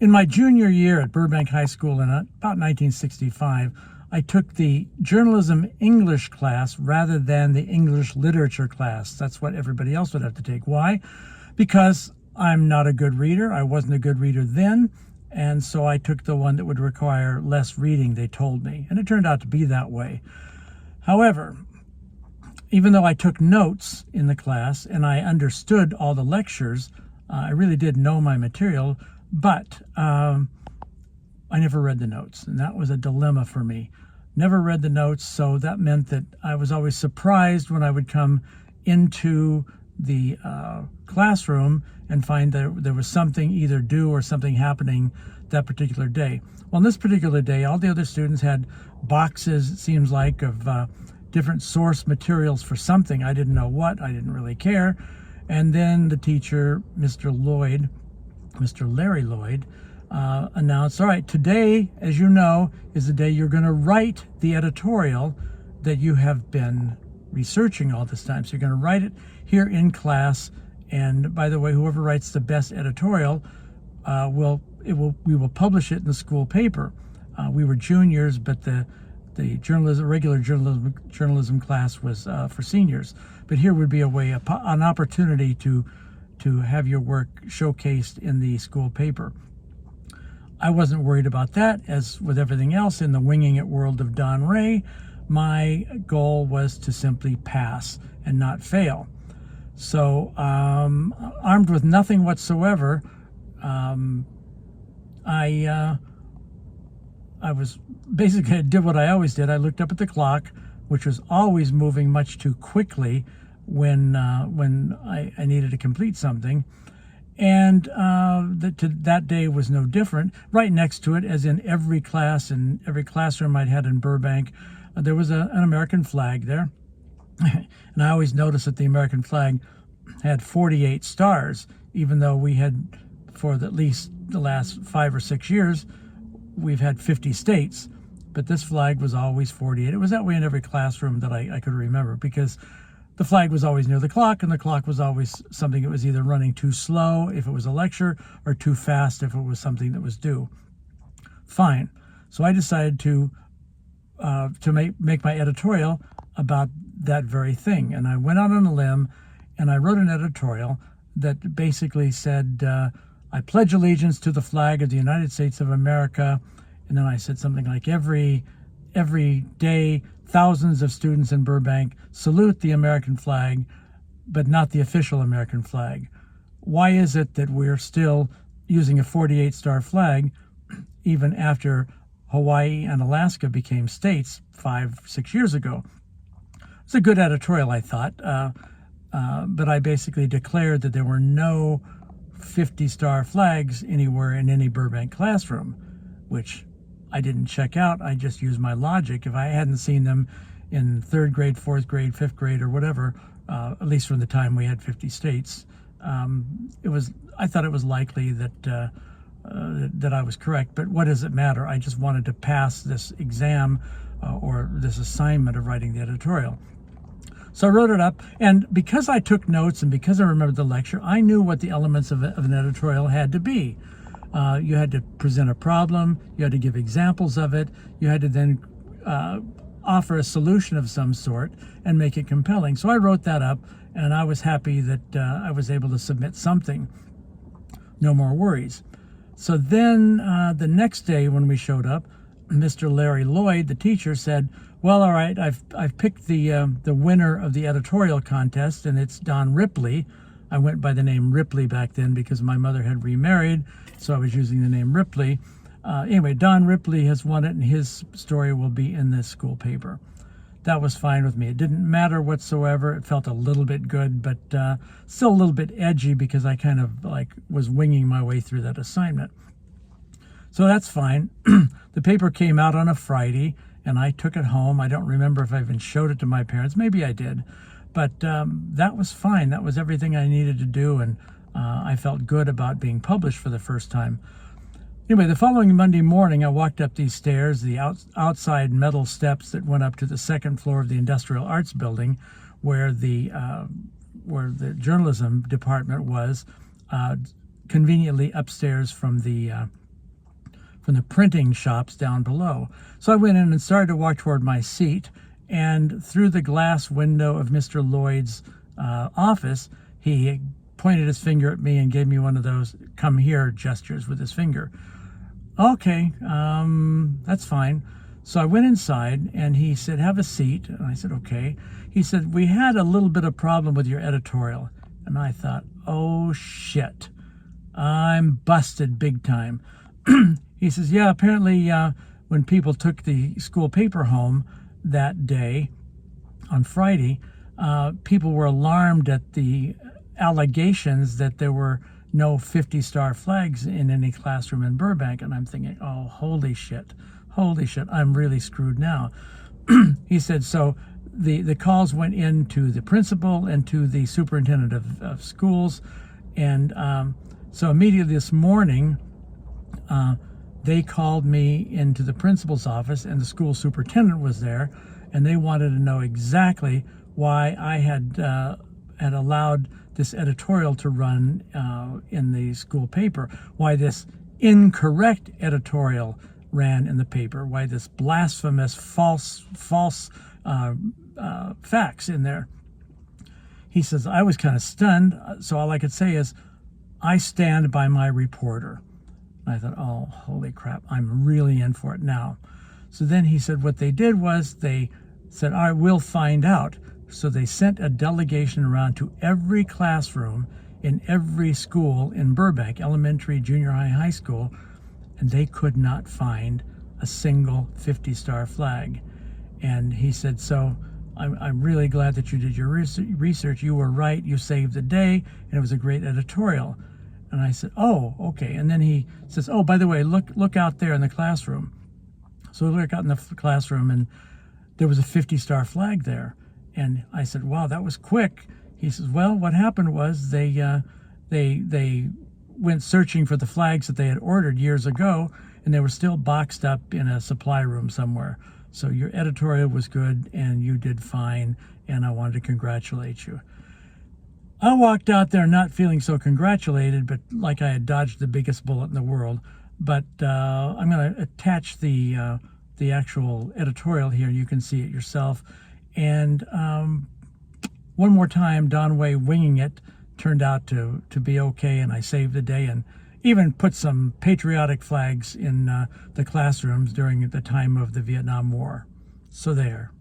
In my junior year at Burbank High School in about 1965, I took the journalism English class rather than the English literature class. That's what everybody else would have to take. Why? Because I'm not a good reader. I wasn't a good reader then, and so I took the one that would require less reading, they told me, and it turned out to be that way. However, even though I took notes in the class and I understood all the lectures, I really did know my material, but I never read the notes, and that was a dilemma for me. Never read the notes, so that meant that I was always surprised when I would come into the classroom and find that there was something either due or something happening that particular day. Well, on this particular day, all the other students had boxes, it seems like, of different source materials for something. I didn't know what. I didn't really care. And then the teacher, Mr. Larry Lloyd, announced, all right, today, as you know, is the day you're going to write the editorial that you have been researching all this time. So you're going to write it here in class. And by the way, whoever writes the best editorial, we will publish it in the school paper. We were juniors, but the regular journalism class was for seniors. But here would be an opportunity to have your work showcased in the school paper. I wasn't worried about that. As with everything else in the winging it world of Don Ray, my goal was to simply pass and not fail. So, armed with nothing whatsoever, I did what I always did. I looked up at the clock, which was always moving much too quickly when I needed to complete something. And that day was no different. Right next to it, as in every class and every classroom I'd had in Burbank, there was an American flag there. And I always noticed that the American flag had 48 stars, even though we had, for at least the last 5 or 6 years, we've had 50 states. But this flag was always 48. It was that way in every classroom that I could remember, because the flag was always near the clock, and the clock was always something that was either running too slow if it was a lecture or too fast if it was something that was due. Fine. So I decided to make my editorial about that very thing. And I went out on a limb and I wrote an editorial that basically said, I pledge allegiance to the flag of the United States of America. And then I said something like, every day, thousands of students in Burbank salute the American flag, but not the official American flag. Why is it that we're still using a 48-star flag even after Hawaii and Alaska became states 5-6 years ago? It's a good editorial, I thought, but I basically declared that there were no 50-star flags anywhere in any Burbank classroom, which I didn't check out. I just used my logic. If I hadn't seen them in 3rd grade, 4th grade, 5th grade, or whatever, at least from the time we had 50 states, I thought it was likely that I was correct. But what does it matter? I just wanted to pass this exam or this assignment of writing the editorial. So I wrote it up, and because I took notes and because I remembered the lecture, I knew what the elements of an editorial had to be. You had to present a problem, you had to give examples of it, you had to then offer a solution of some sort and make it compelling. So I wrote that up, and I was happy that I was able to submit something. No more worries. So then the next day when we showed up, Mr. Larry Lloyd, the teacher, said, well, all right, I've picked the winner of the editorial contest, and it's Don Ripley. I went by the name Ripley back then because my mother had remarried, so I was using the name Ripley. Anyway, Don Ripley has won it, and his story will be in this school paper. That was fine with me. It didn't matter whatsoever. It felt a little bit good, but still a little bit edgy because I kind of was winging my way through that assignment. So that's fine. The paper came out on a Friday, and I took it home. I don't remember if I even showed it to my parents. Maybe I did. But that was fine. That was everything I needed to do, and I felt good about being published for the first time. Anyway, the following Monday morning, I walked up these stairs, the outside metal steps that went up to the 2nd floor of the Industrial Arts Building, where the journalism department was, conveniently upstairs from the from the printing shops down below. So I went in and started to walk toward my seat, and through the glass window of Mr. Lloyd's office, he pointed his finger at me and gave me one of those come here gestures with his finger. Okay, that's fine. So I went inside and he said, have a seat. And I said, okay. He said, we had a little bit of problem with your editorial. And I thought, oh shit, I'm busted big time. He says, yeah, apparently when people took the school paper home that day on Friday, people were alarmed at the allegations that there were no 50-star flags in any classroom in Burbank. And I'm thinking, oh, holy shit, I'm really screwed now. He said, so the calls went in to the principal and to the superintendent of schools. And so immediately this morning, they called me into the principal's office, and the school superintendent was there, and they wanted to know exactly why I had allowed this editorial to run in the school paper, why this incorrect editorial ran in the paper, why this blasphemous false facts in there. He says, I was kind of stunned, so all I could say is, I stand by my reporter. And I thought, oh, holy crap, I'm really in for it now. So then he said what they did was they said, all right, we'll find out. So they sent a delegation around to every classroom in every school in Burbank, elementary, junior high, high school, and they could not find a single 50-star flag. And he said, so I'm really glad that you did your research. You were right. You saved the day, and it was a great editorial. And I said, oh, okay. And then he says, oh, by the way, look out there in the classroom. So we look out in the classroom, and there was a 50-star flag there. And I said, wow, that was quick. He says, well, what happened was they went searching for the flags that they had ordered years ago, and they were still boxed up in a supply room somewhere. So your editorial was good, and you did fine, and I wanted to congratulate you. I walked out there not feeling so congratulated, but like I had dodged the biggest bullet in the world. But I'm going to attach the actual editorial here. You can see it yourself. And one more time, Don Way winging it turned out to be okay, and I saved the day and even put some patriotic flags in the classrooms during the time of the Vietnam War. So there.